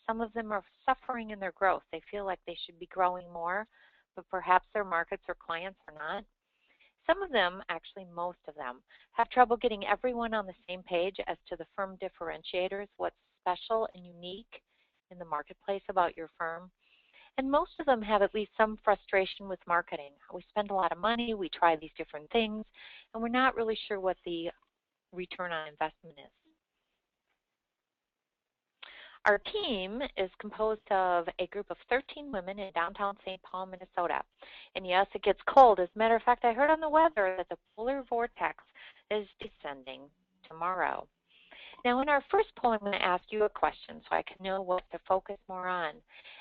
Some of them are suffering in their growth. They feel like they should be growing more, but perhaps their markets or clients are not. Some of them, actually most of them, have trouble getting everyone on the same page as to the firm differentiators, what's special and unique in the marketplace about your firm. And most of them have at least some frustration with marketing. We spend a lot of money, we try these different things, and we're not really sure what the return on investment is. Our team is composed of a group of 13 women in downtown St. Paul, Minnesota. And yes, it gets cold. As a matter of fact, I heard on the weather that the polar vortex is descending tomorrow. Now, in our first poll, I'm going to ask you a question so I can know what to focus more on.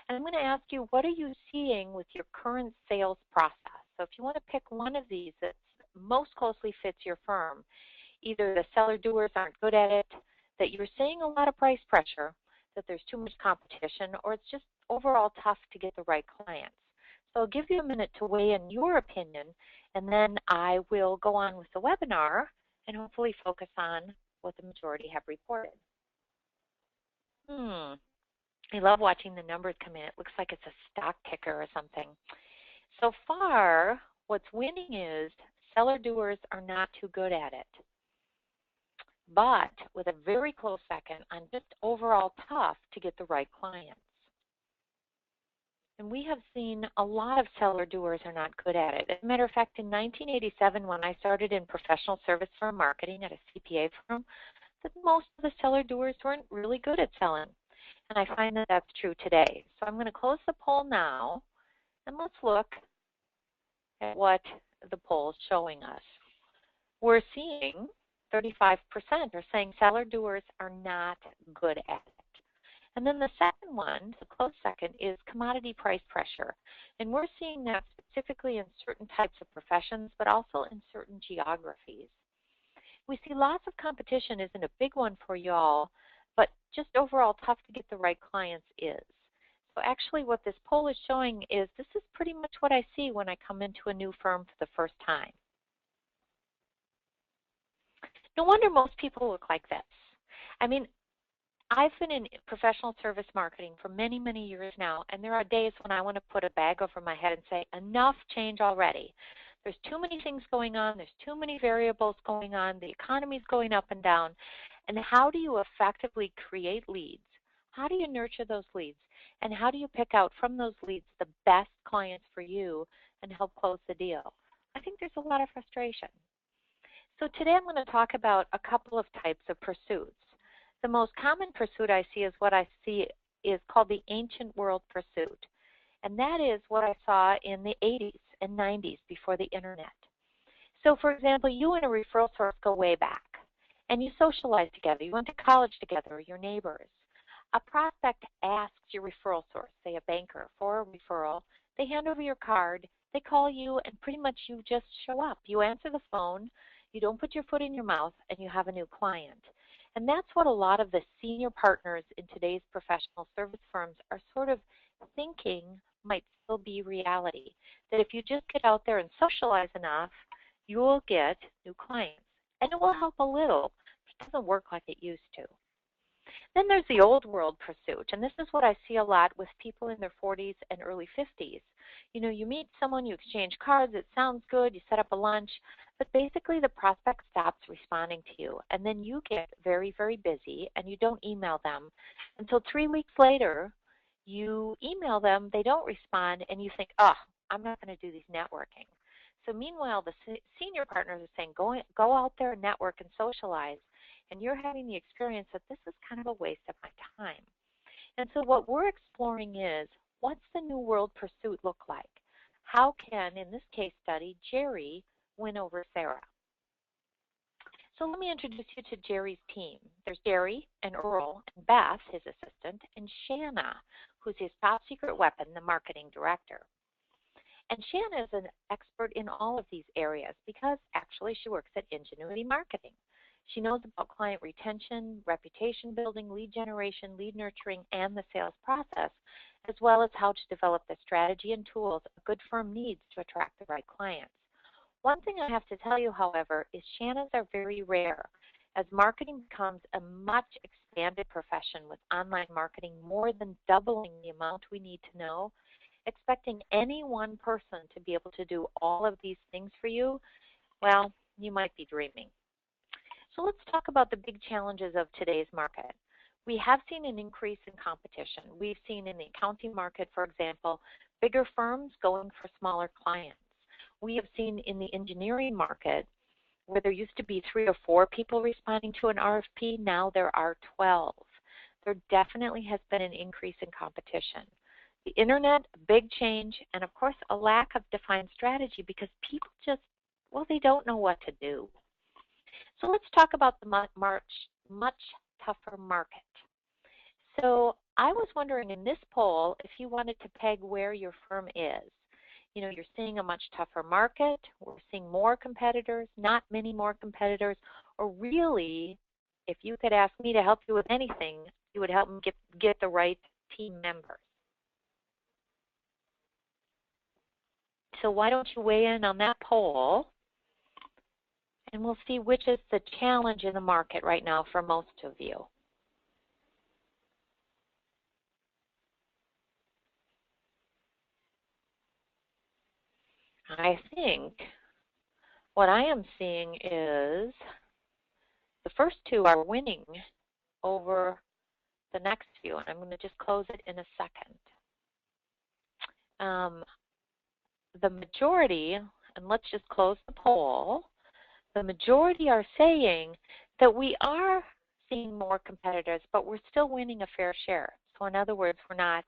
And I'm going to ask you, what are you seeing with your current sales process? So if you want to pick one of these that most closely fits your firm, either the seller doers aren't good at it, that you're seeing a lot of price pressure, that there's too much competition, or it's just overall tough to get the right clients. So I'll give you a minute to weigh in your opinion, and then I will go on with the webinar and hopefully focus on what the majority have reported. I love watching the numbers come in. It looks like it's a stock ticker or something. So far, what's winning is seller doers are not too good at it, but with a very close second on just overall tough to get the right clients. And we have seen a lot of seller doers are not good at it. As a matter of fact, in 1987, when I started in professional service firm marketing at a CPA firm, that most of the seller doers weren't really good at selling. And I find that that's true today. So I'm going to close the poll now, and let's look at what the poll is showing us. We're seeing 35% are saying seller doers are not good at it. And then the second one, the close second, is commodity price pressure. And we're seeing that specifically in certain types of professions, but also in certain geographies. We see lots of competition isn't a big one for y'all, but just overall tough to get the right clients is. So actually what this poll is showing is this is pretty much what I see when I come into a new firm for the first time. No wonder most people look like this. I mean, I've been in professional service marketing for many, many years now, and there are days when I want to put a bag over my head and say, enough change already. There's too many things going on. There's too many variables going on. The economy's going up and down. And how do you effectively create leads? How do you nurture those leads? And how do you pick out from those leads the best clients for you and help close the deal? I think there's a lot of frustration. So today I'm going to talk about a couple of types of pursuits. The most common pursuit I see is what I see is called the ancient world pursuit. And that is what I saw in the 80s and 90s before the internet. So for example, you and a referral source go way back, and you socialize together. You went to college together, or your neighbors. A prospect asks your referral source, say a banker, for a referral. They hand over your card. They call you, and pretty much you just show up. You answer the phone. You don't put your foot in your mouth, and you have a new client. And that's what a lot of the senior partners in today's professional service firms are sort of thinking might still be reality. That if you just get out there and socialize enough, you will get new clients. And it will help a little, but it doesn't work like it used to. Then there's the old world pursuit, and this is what I see a lot with people in their 40s and early 50s. You know, you meet someone, you exchange cards, it sounds good, you set up a lunch, but basically the prospect stops responding to you, and then you get very, very busy, and you don't email them until 3 weeks later. You email them, they don't respond, and you think, oh, I'm not going to do these networking. So meanwhile, the senior partners are saying, go out there and network and socialize, and you're having the experience that this is kind of a waste of my time. And so what we're exploring is, what's the new world pursuit look like? How can, in this case study, Jerry win over Sarah? So let me introduce you to Jerry's team. There's Jerry and Earl and Beth, his assistant, and Shanna, who's his top secret weapon, the marketing director. And Shanna is an expert in all of these areas because actually she works at Ingenuity Marketing. She knows about client retention, reputation building, lead generation, lead nurturing, and the sales process, as well as how to develop the strategy and tools a good firm needs to attract the right clients. One thing I have to tell you, however, is Shannas are very rare. as marketing becomes a much expanded profession with online marketing more than doubling the amount we need to know, expecting any one person to be able to do all of these things for you, well, you might be dreaming. So let's talk about the big challenges of today's market. We have seen an increase in competition. We've seen in the accounting market, for example, bigger firms going for smaller clients. We have seen in the engineering market where there used to be 3 or 4 people responding to an RFP, now there are 12. There definitely has been an increase in competition. The internet, a big change, and of course a lack of defined strategy because people just, well, they don't know what to do. So let's talk about the much tougher market. So I was wondering in this poll if you wanted to peg where your firm is. You know, you're seeing a much tougher market, we're seeing more competitors, not many more competitors, or really, if you could ask me to help you with anything, you would help me get the right team members. So why don't you weigh in on that poll, and we'll see which is the challenge in the market right now for most of you. I think what I am seeing is the first 2 are winning over the next few, and I'm going to just close it in a second. The majority, and let's just close the poll, the majority are saying that we are seeing more competitors, but we're still winning a fair share. So in other words, we're not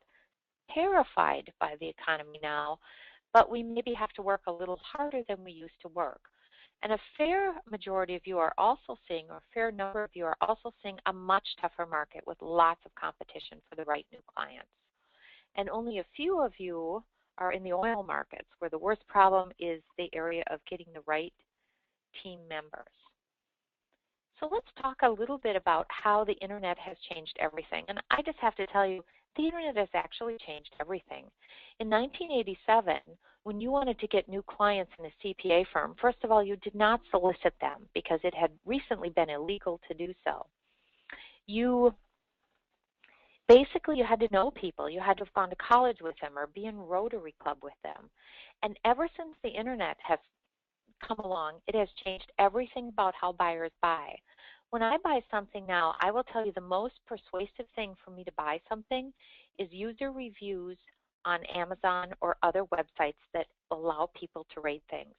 terrified by the economy now, but we maybe have to work a little harder than we used to work. And a fair majority of you are also seeing, or a fair number of you are also seeing a much tougher market with lots of competition for the right new clients. And only a few of you are in the oil markets, where the worst problem is the area of getting the right team members. So let's talk a little bit about how the internet has changed everything. And I just have to tell you, the internet has actually changed everything. In 1987, when you wanted to get new clients in a CPA firm, first of all, you did not solicit them because it had recently been illegal to do so. Basically, you had to know people. You had to have gone to college with them or be in Rotary Club with them. And ever since the internet has come along, it has changed everything about how buyers buy. When I buy something now, I will tell you the most persuasive thing for me to buy something is user reviews on Amazon or other websites that allow people to rate things.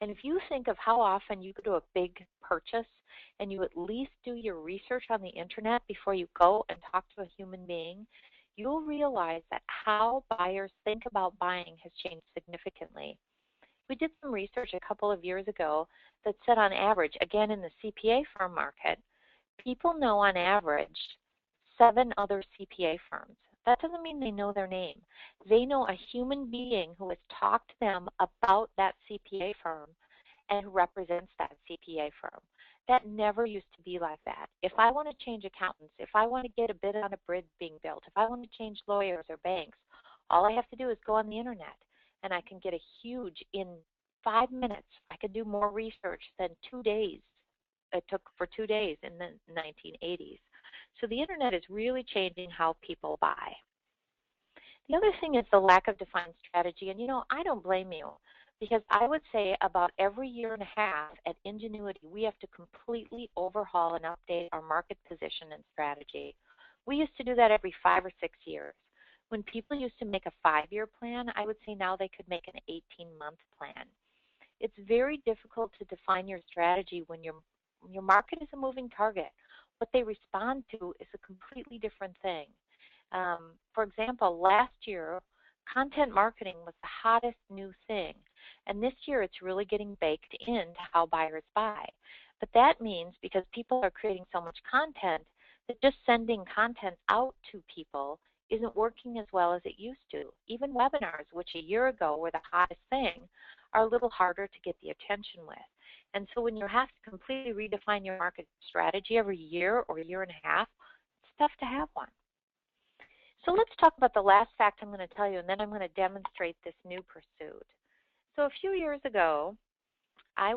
And if you think of how often you go to a big purchase and you at least do your research on the internet before you go and talk to a human being, you'll realize that how buyers think about buying has changed significantly. We did some research a couple of years ago that said on average, again in the CPA firm market, people know on average 7 other CPA firms. That doesn't mean they know their name. They know a human being who has talked to them about that CPA firm and who represents that CPA firm. That never used to be like that. If I want to change accountants, if I want to get a bid on a bridge being built, if I want to change lawyers or banks, all I have to do is go on the internet and I can get a huge, in 5 minutes, I could do more research than 2 days. It took for 2 days in the 1980s. So the internet is really changing how people buy. The other thing is the lack of defined strategy. And you know, I don't blame you, because I would say about every year and a half at Ingenuity, we have to completely overhaul and update our market position and strategy. We used to do that every 5 or 6 years. When people used to make a 5-year plan, I would say now they could make an 18-month plan. It's very difficult to define your strategy when your market is a moving target. What they respond to is a completely different thing. For example, last year, content marketing was the hottest new thing. And this year, it's really getting baked into how buyers buy. But that means because people are creating so much content, that just sending content out to people isn't working as well as it used to. Even webinars, which a year ago were the hottest thing, are a little harder to get the attention with. And so when you have to completely redefine your market strategy every year or year and a half, it's tough to have one. So let's talk about the last fact I'm going to tell you, and then I'm going to demonstrate this new pursuit. So a few years ago, I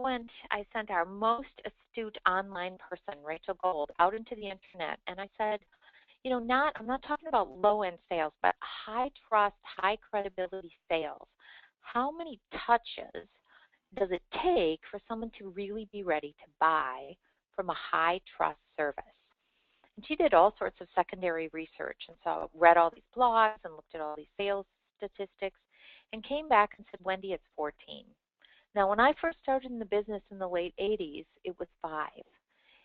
sent our most astute online person, Rachel Gold, out into the internet, and I said, I'm not talking about low-end sales, but high trust, high credibility sales. How many touches does it take for someone to really be ready to buy from a high trust service? And she did all sorts of secondary research, and so read all these blogs and looked at all these sales statistics and came back and said, Wendy, it's 14. Now, when I first started in the business in the late 80s, it was 5.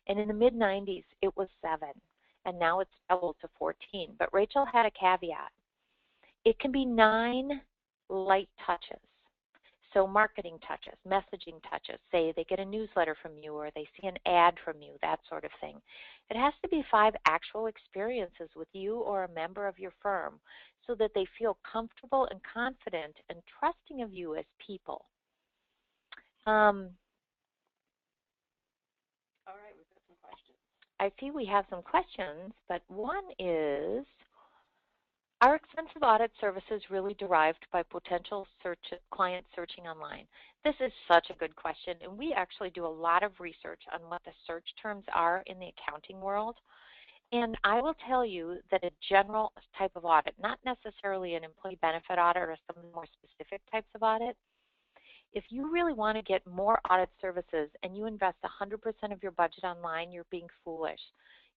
And in the mid 90s, it was 7. And now it's doubled to 14. But Rachel had a caveat. It can be 9 light touches. So marketing touches, messaging touches, say they get a newsletter from you or they see an ad from you, that sort of thing. It has to be 5 actual experiences with you or a member of your firm so that they feel comfortable and confident and trusting of you as people. All right, we've got some questions. I see we have some questions, but one is, are expensive audit services really derived by potential clients searching online? This is such a good question, and we actually do a lot of research on what the search terms are in the accounting world. And I will tell you that a general type of audit, not necessarily an employee benefit audit or some more specific types of audit, if you really want to get more audit services and you invest 100% of your budget online, you're being foolish.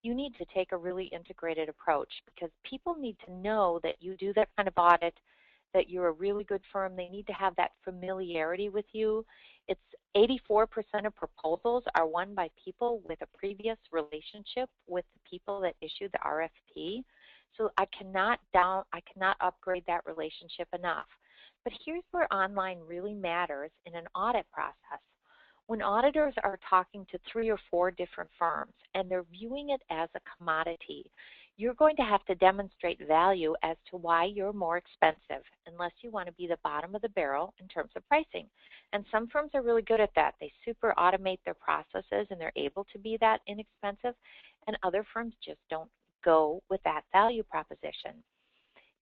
You need to take a really integrated approach because people need to know that you do that kind of audit, that you're a really good firm. They need to have that familiarity with you. It's 84% of proposals are won by people with a previous relationship with the people that issued the RFP. So I cannot upgrade that relationship enough. But here's where online really matters in an audit process. When auditors are talking to 3 or 4 different firms and they're viewing it as a commodity, you're going to have to demonstrate value as to why you're more expensive unless you want to be the bottom of the barrel in terms of pricing. And some firms are really good at that. They super automate their processes and they're able to be that inexpensive, and other firms just don't go with that value proposition.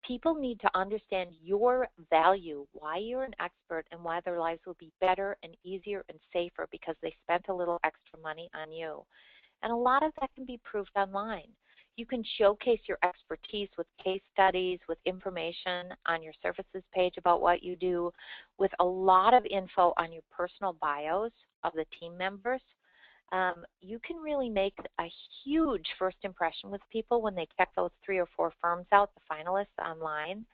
People need to understand your value, why you're an expert, and why their lives will be better and easier and safer because they spent a little extra money on you. And a lot of that can be proved online. You can showcase your expertise with case studies, with information on your services page about what you do, with a lot of info on your personal bios of the team members. You can really make a huge first impression with people when they check those 3 or 4 firms out, the finalists online,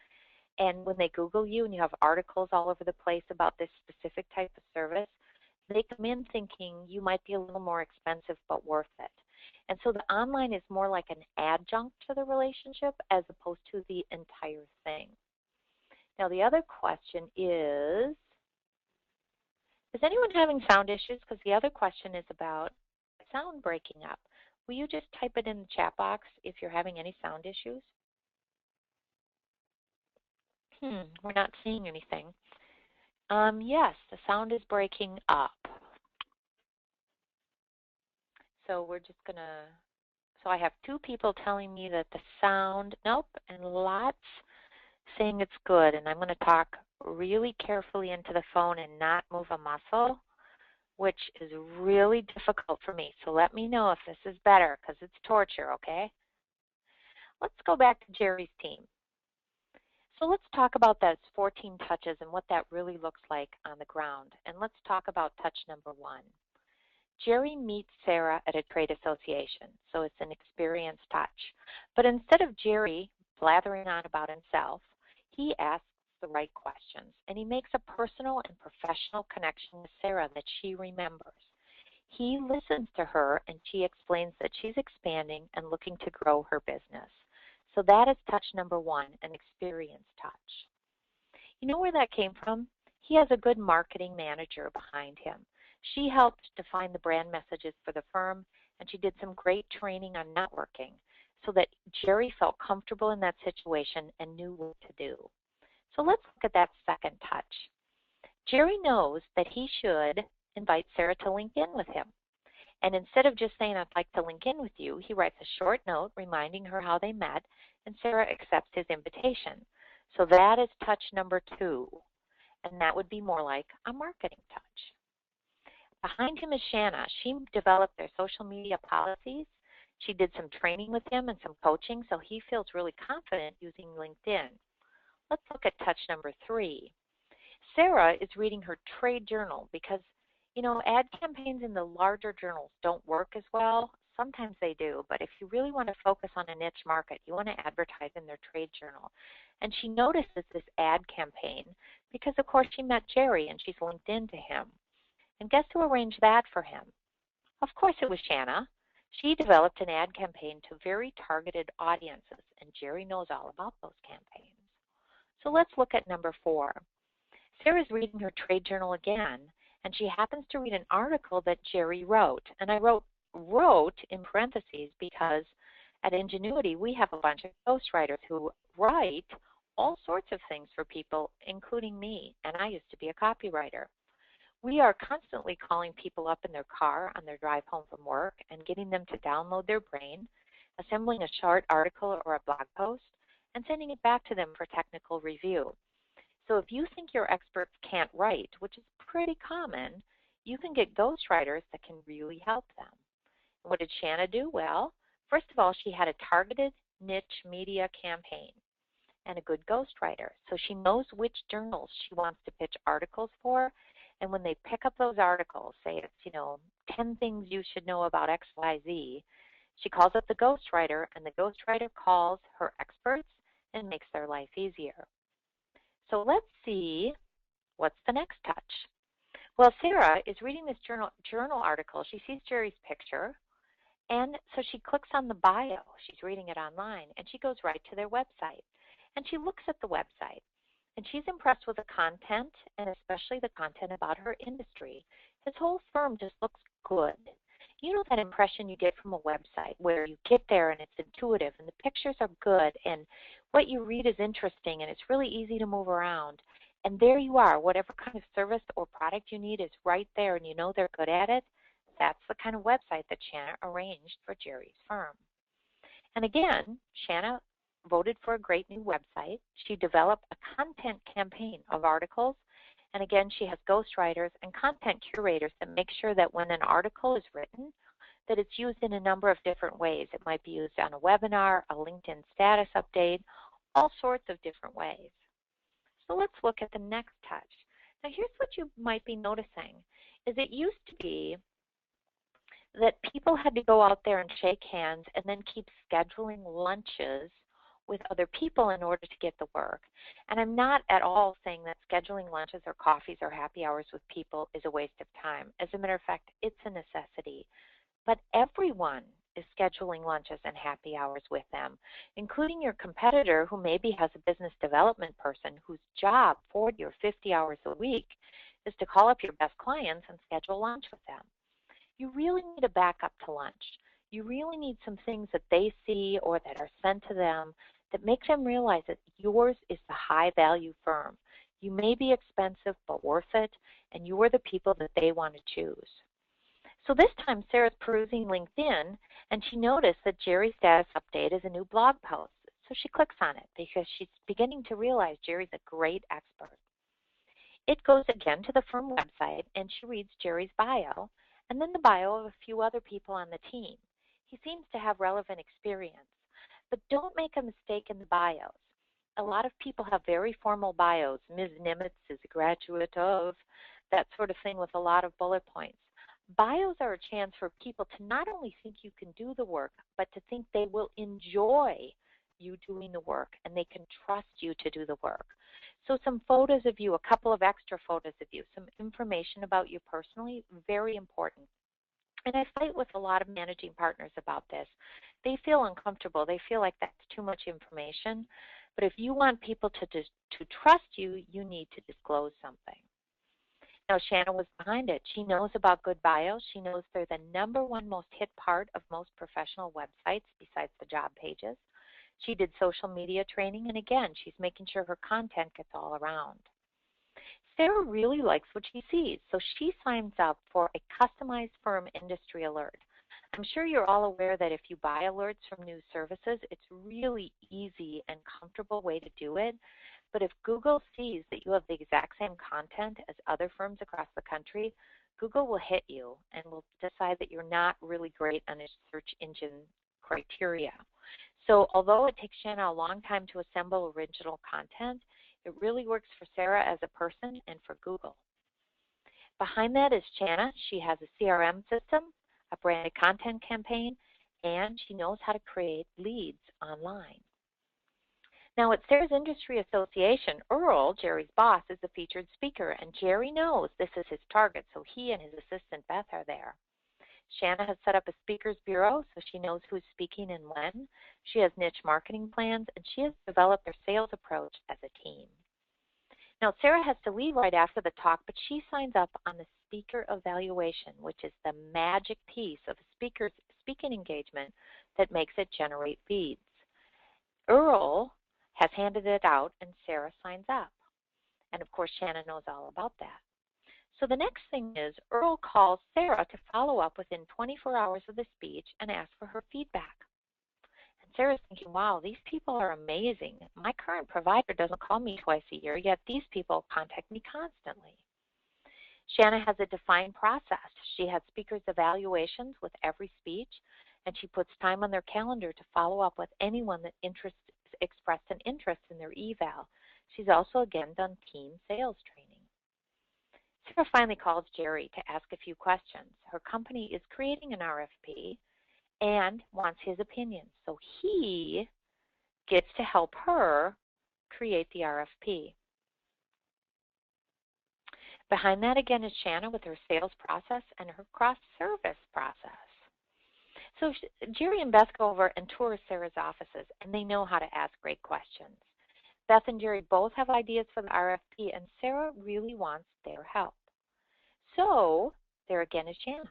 and when they Google you and you have articles all over the place about this specific type of service, they come in thinking you might be a little more expensive but worth it. And so the online is more like an adjunct to the relationship as opposed to the entire thing. Now the other question is anyone having sound issues? Because the other question is about sound breaking up. Will you just type it in the chat box if you're having any sound issues? We're not seeing anything. Yes, the sound is breaking up. So we're just going to, so I have 2 people telling me that the sound, nope, and lots saying it's good. And I'm going to talk really carefully into the phone and not move a muscle, which is really difficult for me. So let me know if this is better because it's torture, okay? Let's go back to Jerry's team. So let's talk about those 14 touches and what that really looks like on the ground. And let's talk about touch number 1. Jerry meets Sarah at a trade association, so it's an experienced touch. But instead of Jerry blathering on about himself, he asks the right questions, and he makes a personal and professional connection with Sarah that she remembers. He listens to her, and she explains that she's expanding and looking to grow her business. So that is touch number 1, an experience touch. You know where that came from? He has a good marketing manager behind him. She helped define the brand messages for the firm, and she did some great training on networking so that Jerry felt comfortable in that situation and knew what to do. So let's look at that second touch. Jerry knows that he should invite Sarah to link in with him. And instead of just saying, I'd like to link in with you, he writes a short note reminding her how they met, and Sarah accepts his invitation. So that is touch number 2, and that would be more like a marketing touch. Behind him is Shanna. She developed their social media policies. She did some training with him and some coaching, so he feels really confident using LinkedIn. Let's look at touch number 3. Sarah is reading her trade journal because, ad campaigns in the larger journals don't work as well. Sometimes they do, but if you really want to focus on a niche market, you want to advertise in their trade journal. And she notices this ad campaign because, of course, she met Jerry and she's linked into him. And guess who arranged that for him? Of course it was Shanna. She developed an ad campaign to very targeted audiences, and Jerry knows all about those campaigns. So let's look at number 4. Sarah's reading her trade journal again, and she happens to read an article that Jerry wrote. And I wrote in parentheses because at Ingenuity we have a bunch of ghostwriters who write all sorts of things for people, including me, and I used to be a copywriter. We are constantly calling people up in their car on their drive home from work and getting them to download their brain, assembling a short article or a blog post, and sending it back to them for technical review. So if you think your experts can't write, which is pretty common, you can get ghostwriters that can really help them. What did Shanna do? Well, first of all, she had a targeted niche media campaign and a good ghostwriter. So she knows which journals she wants to pitch articles for. And when they pick up those articles, say it's, 10 things you should know about XYZ, she calls up the ghostwriter, and the ghostwriter calls her experts and makes their life easier. So let's see what's the next touch. Well, Sarah is reading this journal article. She sees Jerry's picture, and so she clicks on the bio. She's reading it online, and she goes right to their website. And she looks at the website. And she's impressed with the content, and especially the content about her industry. His whole firm just looks good. You know that impression you get from a website where you get there and it's intuitive and the pictures are good and what you read is interesting and it's really easy to move around. And there you are. Whatever kind of service or product you need is right there and you know they're good at it. That's the kind of website that Shanna arranged for Jerry's firm. And again, Shanna voted for a great new website. She developed a content campaign of articles. And again, she has ghostwriters and content curators that make sure that when an article is written, that it's used in a number of different ways. It might be used on a webinar, a LinkedIn status update, all sorts of different ways. So let's look at the next touch. Now here's what you might be noticing, is it used to be that people had to go out there and shake hands and then keep scheduling lunches with other people in order to get the work. And I'm not at all saying that scheduling lunches or coffees or happy hours with people is a waste of time. As a matter of fact, it's a necessity. But everyone is scheduling lunches and happy hours with them, including your competitor who maybe has a business development person whose job 40 or 50 hours a week is to call up your best clients and schedule lunch with them. You really need a backup to lunch. You really need some things that they see or that are sent to them that make them realize that yours is the high-value firm. You may be expensive, but worth it, and you are the people that they want to choose. So this time, Sarah's perusing LinkedIn, and she noticed that Jerry's status update is a new blog post. So she clicks on it because she's beginning to realize Jerry's a great expert. It goes again to the firm website, and she reads Jerry's bio, and then the bio of a few other people on the team. He seems to have relevant experience. But don't make a mistake in the bios. A lot of people have very formal bios. Ms. Nimitz is a graduate of, that sort of thing with a lot of bullet points. Bios are a chance for people to not only think you can do the work, but to think they will enjoy you doing the work and they can trust you to do the work. So some photos of you, a couple of extra photos of you, some information about you personally, very important. And I fight with a lot of managing partners about this. They feel uncomfortable. They feel like that's too much information. But if you want people to trust you, you need to disclose something. Now, Shanna was behind it. She knows about good bios. She knows they're the #1 most hit part of most professional websites besides the job pages. She did social media training, and again, she's making sure her content gets all around. Sarah really likes what she sees, so she signs up for a customized firm industry alert. I'm sure you're all aware that if you buy alerts from new services, it's really easy and comfortable way to do it. But if Google sees that you have the exact same content as other firms across the country, Google will hit you and will decide that you're not really great on its search engine criteria. So although it takes Shanna a long time to assemble original content, it really works for Sarah as a person and for Google. Behind that is Shanna. She has a CRM system, a branded content campaign, and she knows how to create leads online. Now at Sarah's Industry Association, Earl, Jerry's boss, is the featured speaker, and Jerry knows this is his target, so he and his assistant Beth are there. Shanna has set up a speakers bureau, so she knows who's speaking and when. She has niche marketing plans, and she has developed their sales approach as a team. Now, Sarah has to leave right after the talk, but she signs up on the speaker evaluation, which is the magic piece of a speaker's speaking engagement that makes it generate leads. Earl has handed it out, and Sarah signs up. And, of course, Shanna knows all about that. So the next thing is Earl calls Sarah to follow up within 24 hours of the speech and ask for her feedback. And Sarah's thinking, wow, these people are amazing. My current provider doesn't call me twice a year, yet these people contact me constantly. Shanna has a defined process. She has speakers evaluations with every speech, and she puts time on their calendar to follow up with anyone that expressed an interest in their eval. She's also, again, done team sales training. Sarah finally calls Jerry to ask a few questions. Her company is creating an RFP and wants his opinion, so he gets to help her create the RFP. Behind that, again, is Shanna with her sales process and her cross-service process. So Jerry and Beth go over and tour Sarah's offices, and they know how to ask great questions. Beth and Jerry both have ideas for the RFP, and Sarah really wants their help. So there again is Shanna.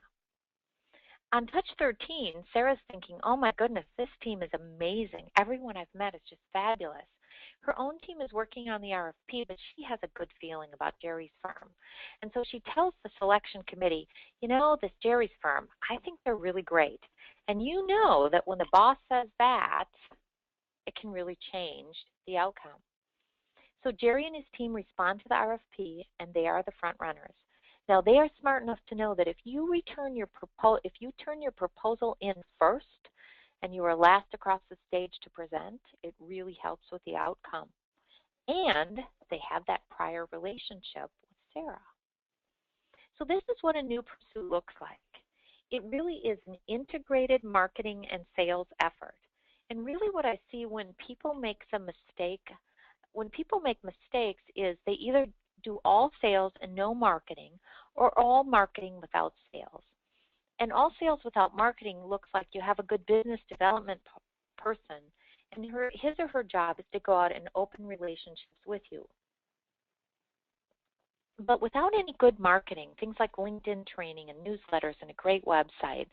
On touch 13, Sarah's thinking, oh my goodness, this team is amazing. Everyone I've met is just fabulous. Her own team is working on the RFP, but she has a good feeling about Jerry's firm. And so she tells the selection committee, you know, this Jerry's firm, I think they're really great. And you know that when the boss says that, it can really change the outcome. So Jerry and his team respond to the RFP, and they are the front runners. Now, they are smart enough to know that if you turn your proposal in first and you are last across the stage to present, it really helps with the outcome. And they have that prior relationship with Sarah. So this is what a new pursuit looks like. It really is an integrated marketing and sales effort. And really what I see when people make mistakes is they either do all sales and no marketing, or all marketing without sales. And all sales without marketing looks like you have a good business development person, and his or her job is to go out and open relationships with you. But without any good marketing, things like LinkedIn training and newsletters and a great website,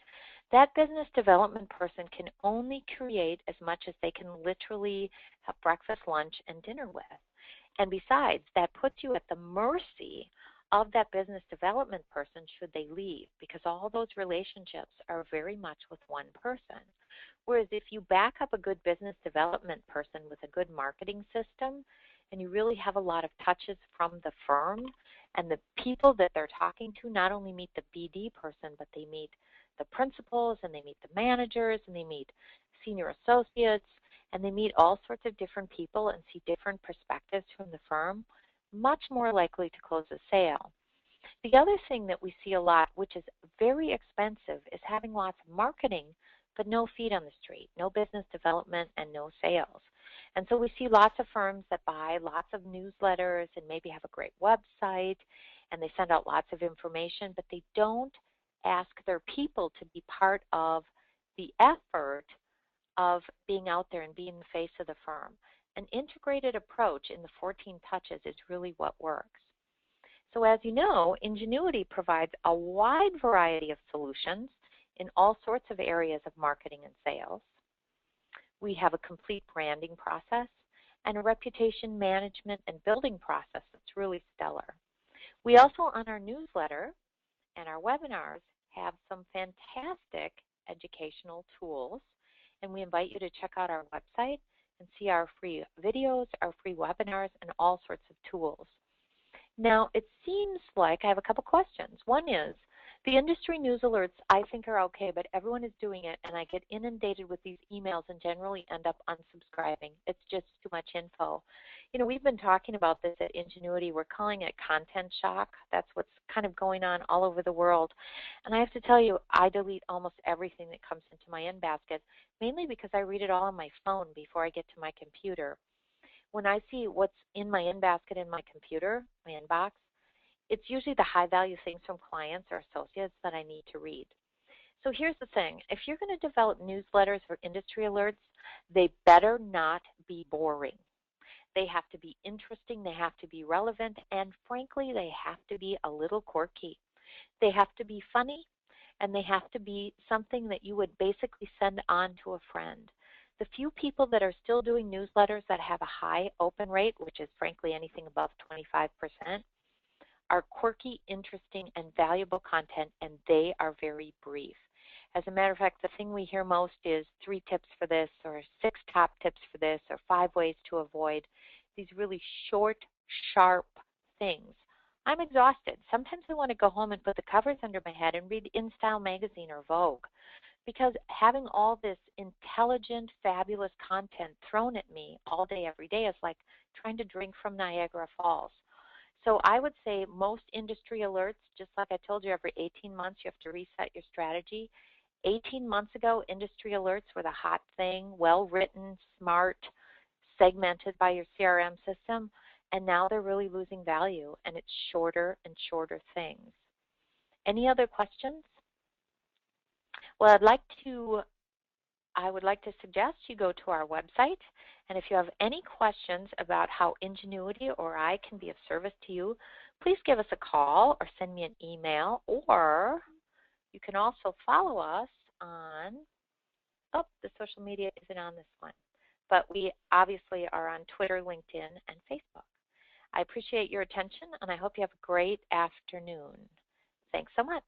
that business development person can only create as much as they can literally have breakfast, lunch, and dinner with. And besides, that puts you at the mercy of that business development person should they leave, because all those relationships are very much with one person. Whereas if you back up a good business development person with a good marketing system, and you really have a lot of touches from the firm, and the people that they're talking to not only meet the BD person, but they meet the principals, and they meet the managers, and they meet senior associates, and they meet all sorts of different people and see different perspectives from the firm, much more likely to close a sale. The other thing that we see a lot, which is very expensive, is having lots of marketing, but no feet on the street, no business development, and no sales. And so we see lots of firms that buy lots of newsletters and maybe have a great website, and they send out lots of information, but they don't ask their people to be part of the effort of being out there and being the face of the firm. An integrated approach in the 14 touches is really what works. So as you know, Ingenuity provides a wide variety of solutions in all sorts of areas of marketing and sales. We have a complete branding process and a reputation management and building process that's really stellar. We also, on our newsletter and our webinars, have some fantastic educational tools, and we invite you to check out our website and see our free videos, our free webinars, and all sorts of tools. Now, it seems like I have a couple questions. One is, the industry news alerts I think are okay, but everyone is doing it, and I get inundated with these emails and generally end up unsubscribing. It's just too much info. You know, we've been talking about this at Ingenuity. We're calling it content shock. That's what's kind of going on all over the world. And I have to tell you, I delete almost everything that comes into my in-basket, mainly because I read it all on my phone before I get to my computer. When I see what's in my in-basket in my computer, my inbox, it's usually the high-value things from clients or associates that I need to read. So here's the thing. If you're going to develop newsletters or industry alerts, they better not be boring. They have to be interesting, they have to be relevant, and frankly, they have to be a little quirky. They have to be funny, and they have to be something that you would basically send on to a friend. The few people that are still doing newsletters that have a high open rate, which is frankly anything above 25%, are quirky, interesting, and valuable content, and they are very brief. As a matter of fact, the thing we hear most is 3 tips for this, or 6 top tips for this, or 5 ways to avoid. These really short, sharp things. I'm exhausted. Sometimes I want to go home and put the covers under my head and read InStyle magazine or Vogue, because having all this intelligent, fabulous content thrown at me all day, every day is like trying to drink from Niagara Falls. So I would say most industry alerts, just like I told you, every 18 months you have to reset your strategy. 18 months ago, industry alerts were the hot thing, well-written, smart, segmented by your CRM system, and now they're really losing value, and it's shorter and shorter things. Any other questions? Well, I would like to suggest you go to our website, and if you have any questions about how Ingenuity or I can be of service to you, please give us a call or send me an email, or you can also follow us on, the social media isn't on this one, but we obviously are on Twitter, LinkedIn, and Facebook. I appreciate your attention, and I hope you have a great afternoon. Thanks so much.